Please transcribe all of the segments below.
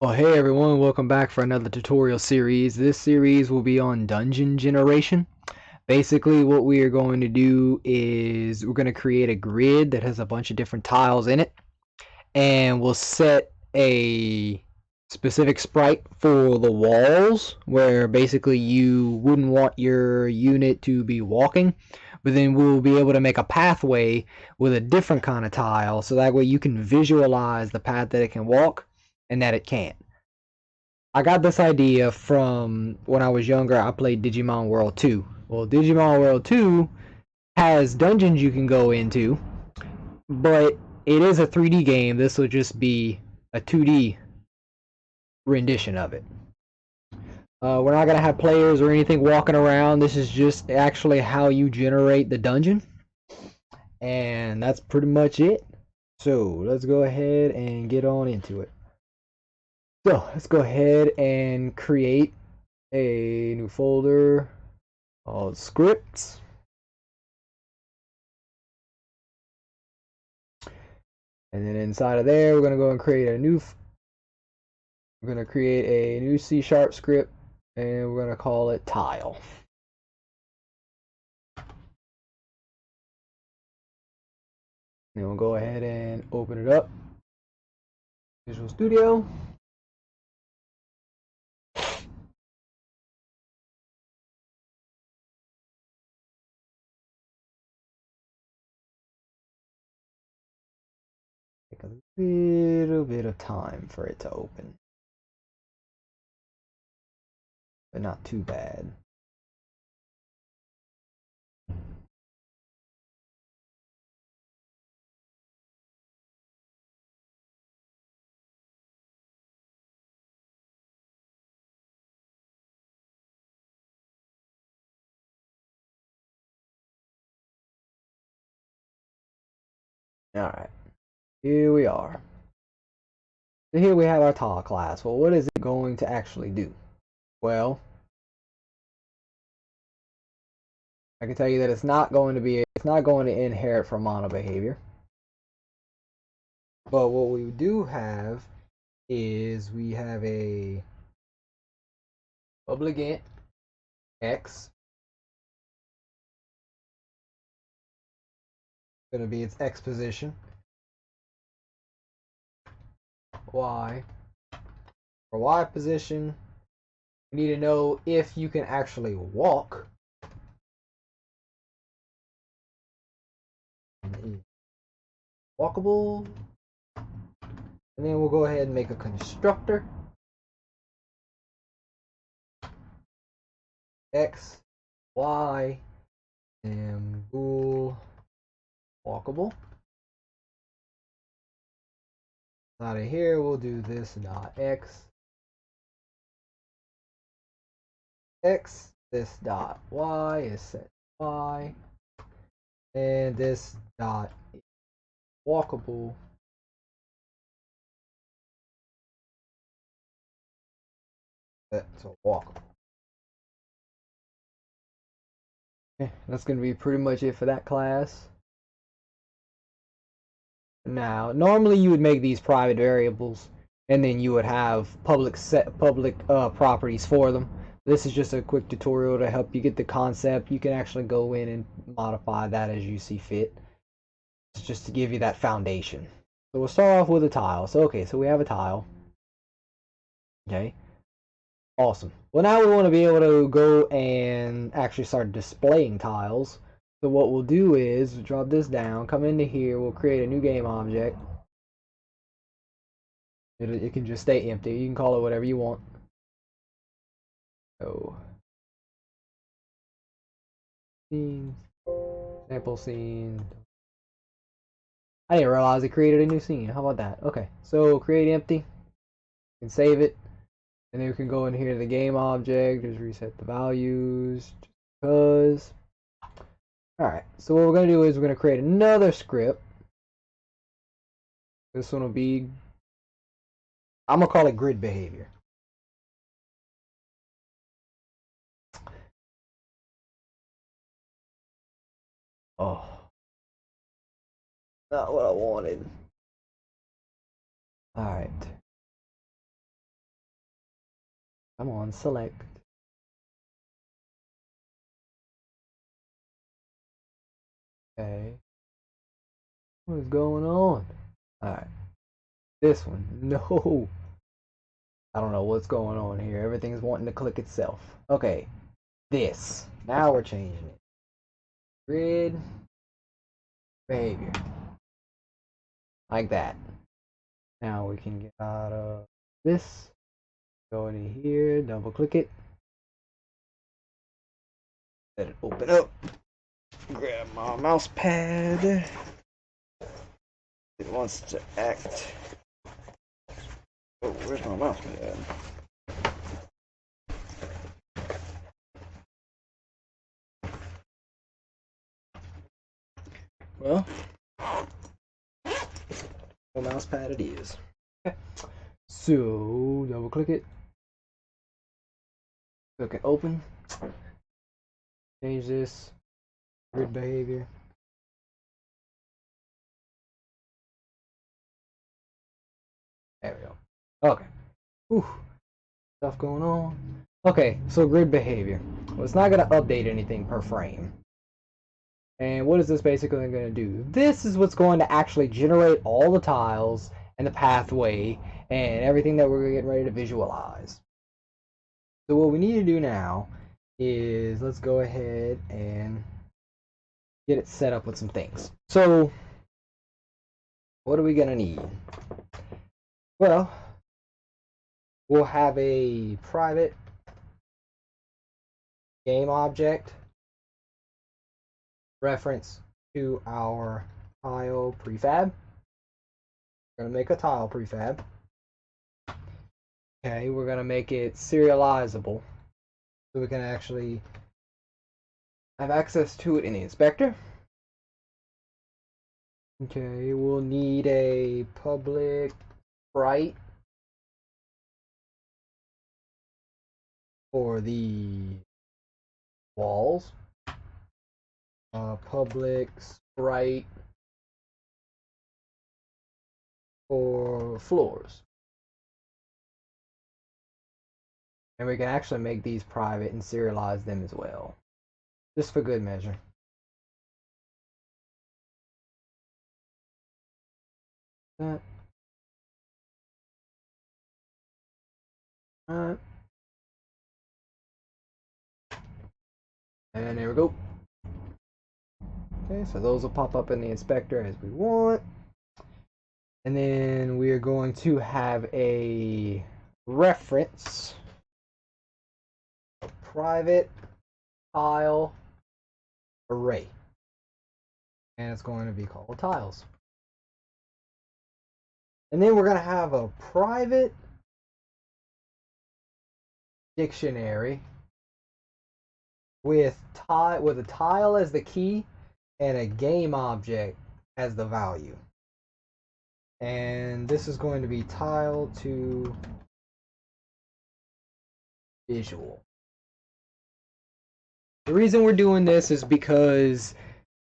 Well, hey everyone, welcome back for another tutorial series. This series will be on dungeon generation. Basically, what we are going to do is we're going to create a grid that has a bunch of different tiles in it, and we'll set a specific sprite for the walls, where basically you wouldn't want your unit to be walking, but then we'll be able to make a pathway with a different kind of tile, so that way you can visualize the path that it can walk and that it can't. I got this idea from when I was younger. I played Digimon World 2. Well, Digimon World 2 has dungeons you can go into, but it is a 3D game. This will just be a 2D rendition of it. We're not going to have players or anything walking around. This is just actually how you generate the dungeon. And that's pretty much it. So let's go ahead and get on into it. So let's go ahead and create a new folder called scripts. And then inside of there, we're going to go and create a new, we're going to create a new C# script, and we're going to call it tile. Then we'll go ahead and open it up. Visual Studio. Take a little bit of time for it to open, but not too bad. Alright, here we are. So here we have our tile class. Well, what is it going to actually do? Well, I can tell you that it's not going to inherit from mono behavior. But what we do have is we have a public int x, going to be its x position, y, for y position, we need to know if you can actually walk. Walkable. And then we'll go ahead and make a constructor. X, Y, and bool walkable. Out of here, we'll do this dot x, this dot y is set y, and this dot walkable set to walkable. Okay, that's going to be pretty much it for that class. Now, normally you would make these private variables, and then you would have public properties for them. This is just a quick tutorial to help you get the concept. You can actually go in and modify that as you see fit. It's just to give you that foundation. So we'll start off with a tile. So okay, so we have a tile. Okay, awesome. Well, now we want to be able to go and actually start displaying tiles. So what we'll do is drop this down, come into here, we'll create a new game object. It can just stay empty. You can call it whatever you want. So, scene, sample scene. I didn't realize it created a new scene. How about that? Okay, so create empty. You can save it. And then we can go in here to the game object, just reset the values, just because. Alright, so what we're going to do is we're going to create another script. This one will be, I'm going to call it grid behavior. Oh, not what I wanted. Alright. Come on, select. Okay. What is going on? Alright. This one. No. I don't know what's going on here. Everything's wanting to click itself. Okay. This. Now we're changing it. Grid behavior. Like that. Now we can get out of this. Go into here. Double click it. Let it open up. Grab my mouse pad. It wants to act. Oh, where's my mouse pad? Well, a mouse pad it is. Okay. So, double click it. Click it open. Change this. Grid behavior. There we go. Okay. Whew. Stuff going on. Okay, so grid behavior. Well, it's not going to update anything per frame. And what is this basically going to do? This is what's going to actually generate all the tiles and the pathway and everything that we're getting ready to visualize. So what we need to do now is let's go ahead and get it set up with some things. So what are we going to need? Well, we'll have a private game object reference to our tile prefab. We're going to make a tile prefab. Okay, we're going to make it serializable so we can actually have access to it in the inspector. Okay, we'll need a public sprite for the walls. Public sprite for floors. And we can actually make these private and serialize them as well, just for good measure. Alright. And there we go. Okay, so those will pop up in the inspector as we want. And then we are going to have a reference, a private tile array. And it's going to be called tiles. And then we're going to have a private dictionary with a tile as the key and a game object as the value. And this is going to be tile to visual. The reason we're doing this is because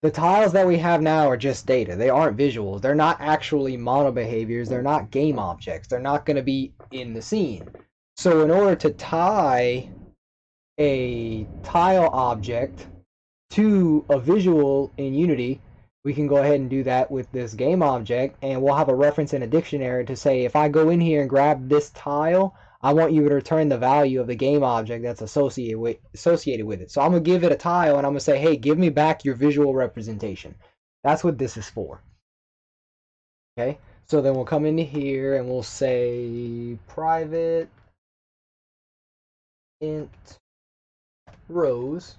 the tiles that we have now are just data. They aren't visuals. They're not actually mono behaviors. They're not game objects. They're not going to be in the scene. So in order to tie a tile object to a visual in Unity, we can go ahead and do that with this game object, and we'll have a reference in a dictionary to say, if I go in here and grab this tile, I want you to return the value of the game object that's associated with it. So I'm going to give it a tile, and I'm going to say, hey, give me back your visual representation. That's what this is for. Okay, so then we'll come into here, and we'll say private int rows.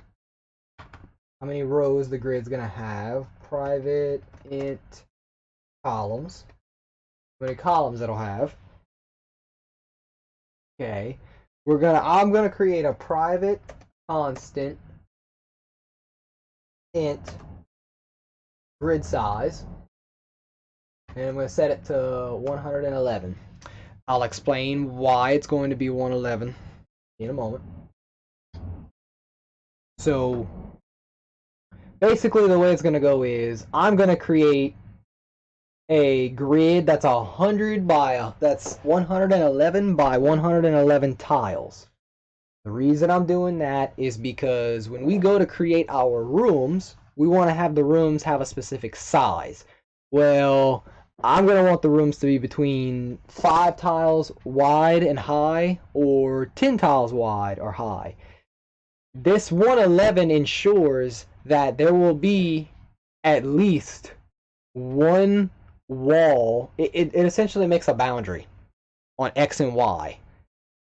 How many rows the grid's going to have. Private int columns. How many columns it'll have. Okay. I'm gonna create a private constant int grid size. And I'm gonna set it to 111. I'll explain why it's going to be 111 in a moment. So basically the way it's going to go is I'm going to create a grid that's 111 by 111 tiles. The reason I'm doing that is because when we go to create our rooms, we want to have the rooms have a specific size. Well, I'm going to want the rooms to be between 5 tiles wide and high, or 10 tiles wide or high. This 111 ensures that there will be at least one wall. It essentially makes a boundary on X and Y.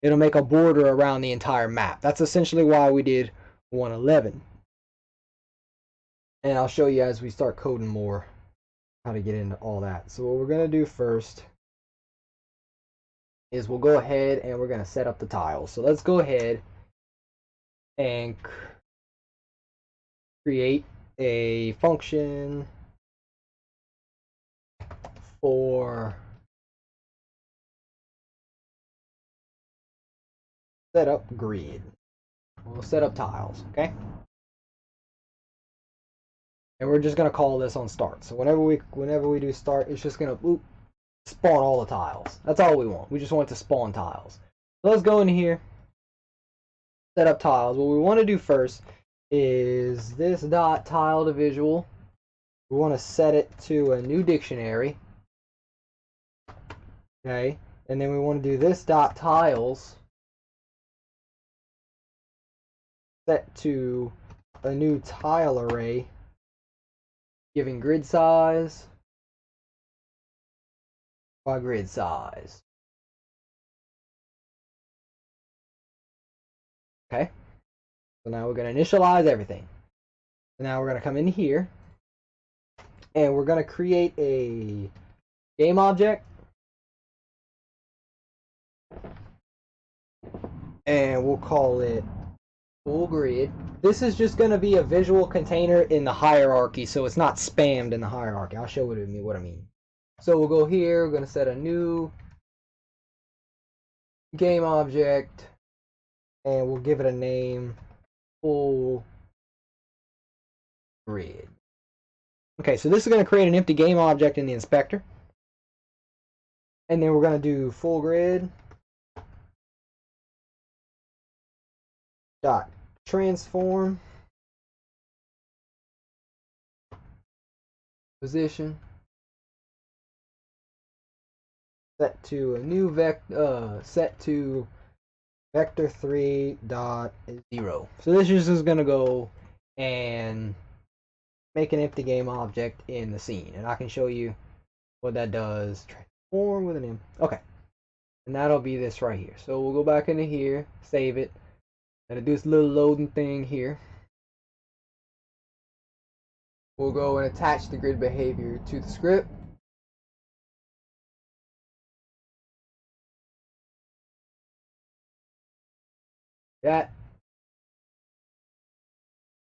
It'll make a border around the entire map. That's essentially why we did 111. And I'll show you as we start coding more how to get into all that. So what we're going to do first is we'll go ahead and we're going to set up the tiles. So let's go ahead and create a function for set up grid. We'll set up tiles, okay? And we're just gonna call this on start. So whenever we do start, it's just gonna spawn all the tiles. That's all we want. We just want it to spawn tiles. So let's go in here, set up tiles. What we want to do first is this dot tile to visual. We want to set it to a new dictionary. Okay, and then we want to do this dot tiles set to a new tile array, giving grid size by grid size. Okay, so now we're going to initialize everything. So now we're going to come in here and we're going to create a game object, and we'll call it full grid. This is just going to be a visual container in the hierarchy, so it's not spammed in the hierarchy. I'll show what I mean. So we'll go here, we're going to set a new game object, and we'll give it a name, full grid. Okay, so this is going to create an empty game object in the inspector. And then we're going to do full grid dot transform position set to a new vector vector 3 dot 0. So this is just going to go and make an empty game object in the scene, and I can show you what that does. Transform with an M. Okay, and that'll be this right here. So we'll go back into here, save it, and do this little loading thing here. We'll go and attach the grid behavior to the script. That.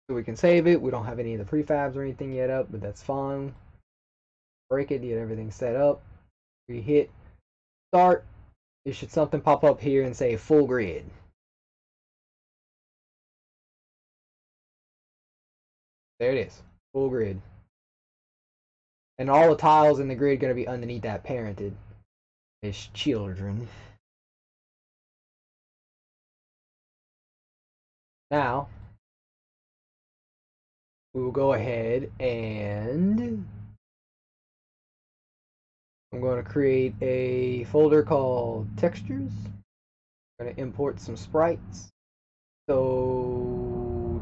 So we can save it. We don't have any of the prefabs or anything yet up, but that's fine. Break it, get everything set up. We hit start. It should something pop up here and say full grid. There it is, full grid. And all the tiles in the grid are going to be underneath that parented as children. Now, we will go ahead and I'm going to create a folder called textures. I'm going to import some sprites. So,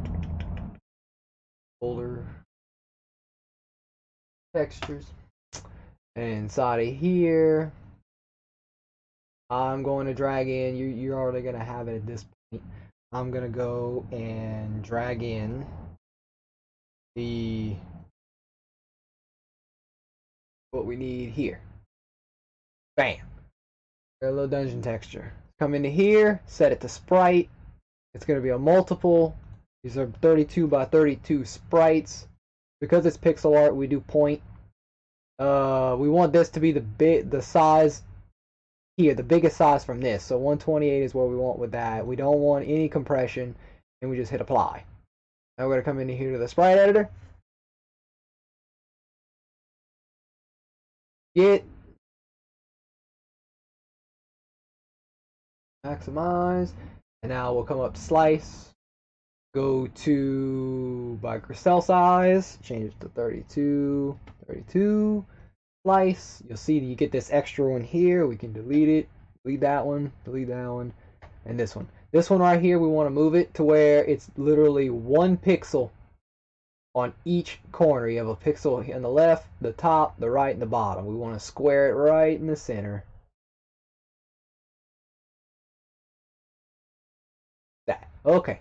folder textures. And inside of here, I'm going to drag in, you're already going to have it at this point. I'm going to go and drag in what we need here. Bam. Got a little dungeon texture. Come into here, set it to sprite. It's going to be a multiple. These are 32 by 32 sprites. Because it's pixel art, we do point. We want this to be the size here, the biggest size from this. So 128 is what we want with that. We don't want any compression, and we just hit apply. Now we're going to come into here to the sprite editor. Get maximize, And now we'll come up to slice, go to microcell size, change it to 32, 32, slice. You'll see that you get this extra one here. We can delete it, delete that one, and this one. This one right here, we want to move it to where it's literally 1 pixel on each corner. You have a pixel on the left, the top, the right, and the bottom. We want to square it right in the center. That. Okay.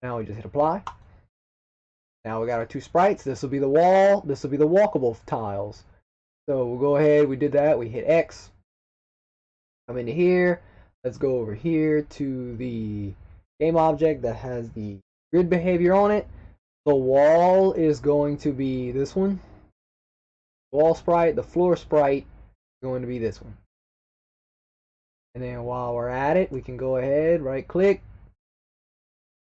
Now we just hit apply. Now we got our 2 sprites. This will be the wall. This will be the walkable tiles. So we'll go ahead. We did that. We hit X. Come into here. Let's go over here to the game object that has the grid behavior on it. The wall is going to be this one. Wall sprite. The floor sprite is going to be this one. And then while we're at it, we can go ahead, right click,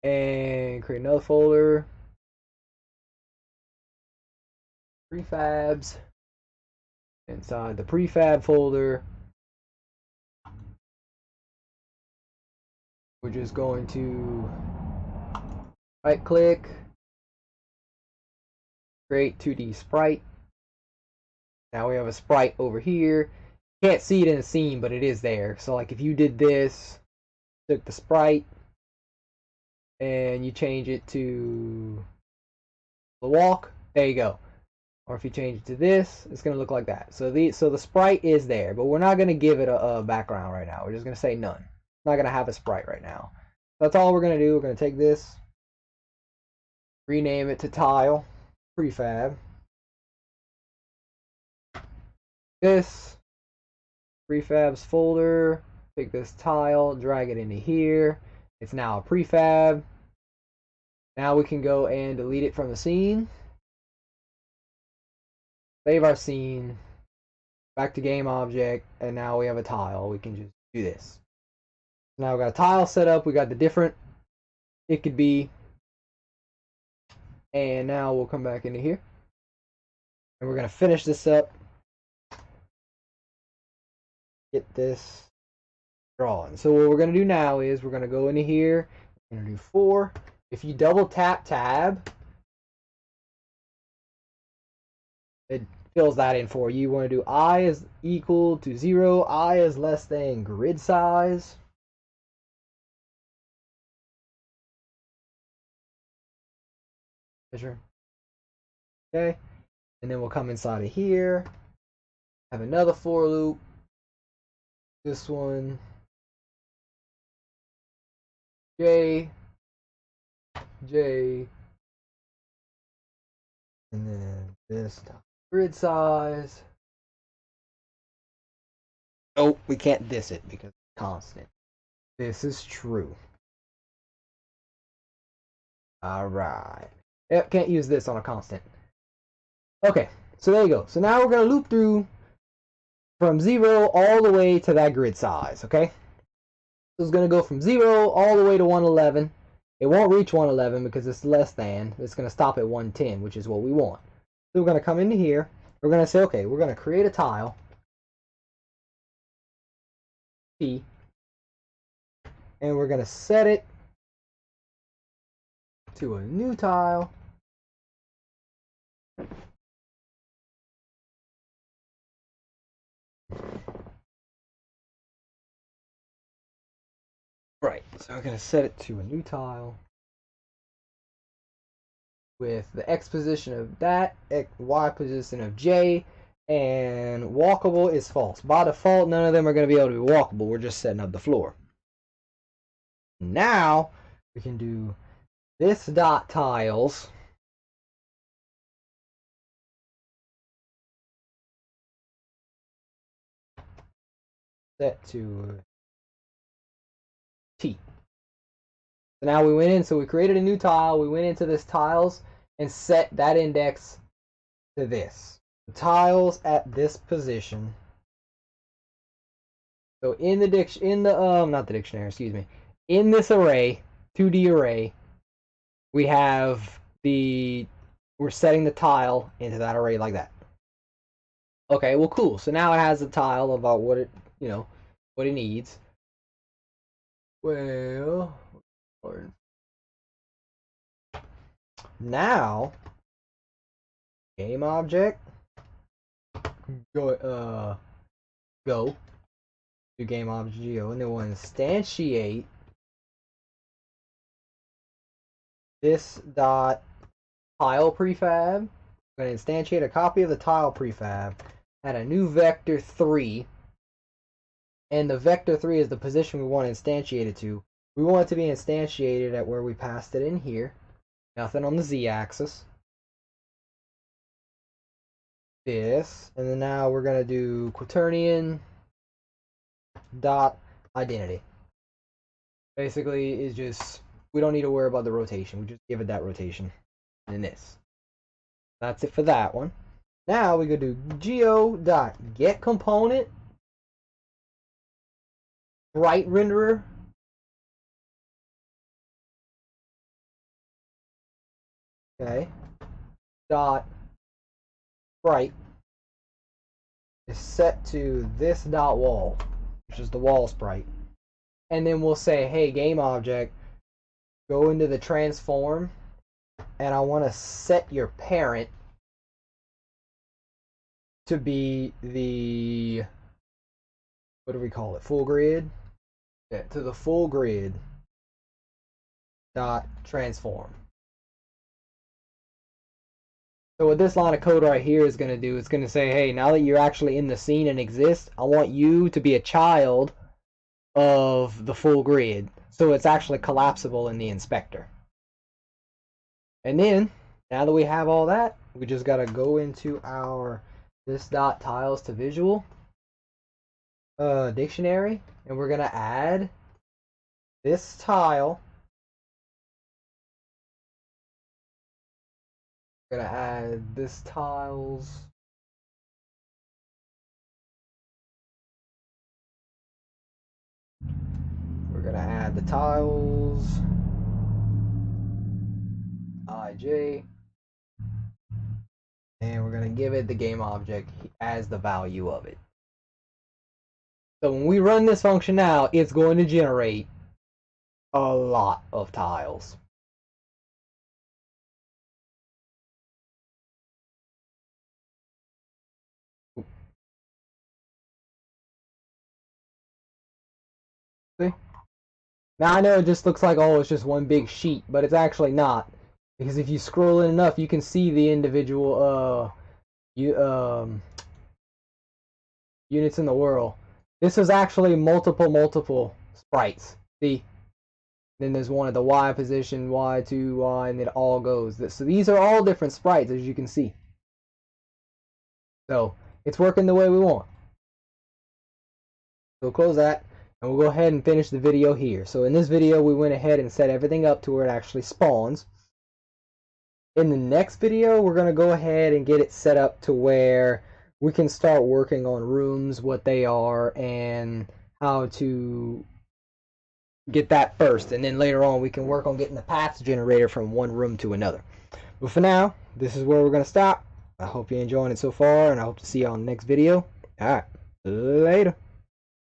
and create another folder. Prefabs. Inside the prefab folder, we're just going to right click, create 2D sprite. Now we have a sprite over here. Can't see it in the scene, but it is there. So like if you did this, took the sprite and you change it to the walk, there you go. Or if you change it to this, it's going to look like that. So the sprite is there, but we're not going to give it a background right now. We're just going to say none. It's not going to have a sprite right now. That's all we're going to do. We're going to take this, rename it to tile, prefab. This, prefabs folder, take this tile, drag it into here. It's now a prefab. Now we can go and delete it from the scene. Save our scene, back to game object, and now we have a tile. We can just do this. Now we've got a tile set up. We got the different it could be. And now we'll come back into here. And we're going to finish this up. Get this drawn. So what we're going to do now is we're going to go into here. We're going to do 4. If you double tap tab, it fills that in for you. You want to do I is equal to 0, I is less than grid size. Measure. Okay. And then we'll come inside of here. Have another for loop. This one. J. And then this grid size. Oh, we can't diss it because it's constant. This is true. Alright. Yep, can't use this on a constant. Okay, so there you go. So now we're going to loop through from 0 all the way to that grid size, okay? So it's going to go from 0 all the way to 111. It won't reach 111 because it's less than. It's going to stop at 110, which is what we want. So we're going to come into here. We're going to say, okay, we're going to create a tile. P. And we're going to set it to a new tile. Right, so we're going to set it to a new tile with the X position of that, Y position of J, and walkable is false. By default, none of them are going to be able to be walkable. We're just setting up the floor. Now, we can do this dot tiles. Set to T. So now we went in, so we created a new tile. We went into this tiles and set that index to this. The tiles at this position. So in the not the dictionary, excuse me. In this array, 2D array, we have we're setting the tile into that array like that. Okay, well cool. So now it has a tile about what it, what it needs. Well, Now, game object, go to game object geo, and then we'll instantiate this dot tile prefab. We're going to instantiate a copy of the tile prefab, add a new vector 3, and the vector 3 is the position we want to instantiate it to. We want it to be instantiated at where we passed it in here. Nothing on the z-axis. This, and then now we're going to do quaternion dot identity. Basically, is just, we don't need to worry about the rotation. We just give it that rotation. And this. That's it for that one. Now we go to geo.getComponent sprite renderer. Okay. Dot sprite is set to this dot wall, which is the wall sprite. And then we'll say, hey, game object, go into the transform, and I want to set your parent to be the, what do we call it, full grid? Yeah, to the full grid dot transform. So what this line of code right here is going to do, it's going to say, hey, now that you're actually in the scene and exist, I want you to be a child of the full grid, so it's actually collapsible in the inspector. And then, now that we have all that, we just got to go into our this dot tiles to visual dictionary, and we're going to add this tile. We're going to add this tiles. We're going to add the tiles ij, and we're going to give it the game object as the value of it. So when we run this function now, it's going to generate a lot of tiles. See? Now I know it just looks like, oh, it's just one big sheet, but it's actually not. Because if you scroll in enough, you can see the individual units in the world. This is actually multiple sprites. See? Then there's one at the Y position, Y2, Y, and it all goes. So these are all different sprites, as you can see. So it's working the way we want. So we'll close that, and we'll go ahead and finish the video here. So in this video, we went ahead and set everything up to where it actually spawns. In the next video, we're going to go ahead and get it set up to where we can start working on rooms, what they are, and how to get that first. And then later on, we can work on getting the paths generator from one room to another. But for now, this is where we're going to stop. I hope you're enjoying it so far, and I hope to see you on the next video. All right, later.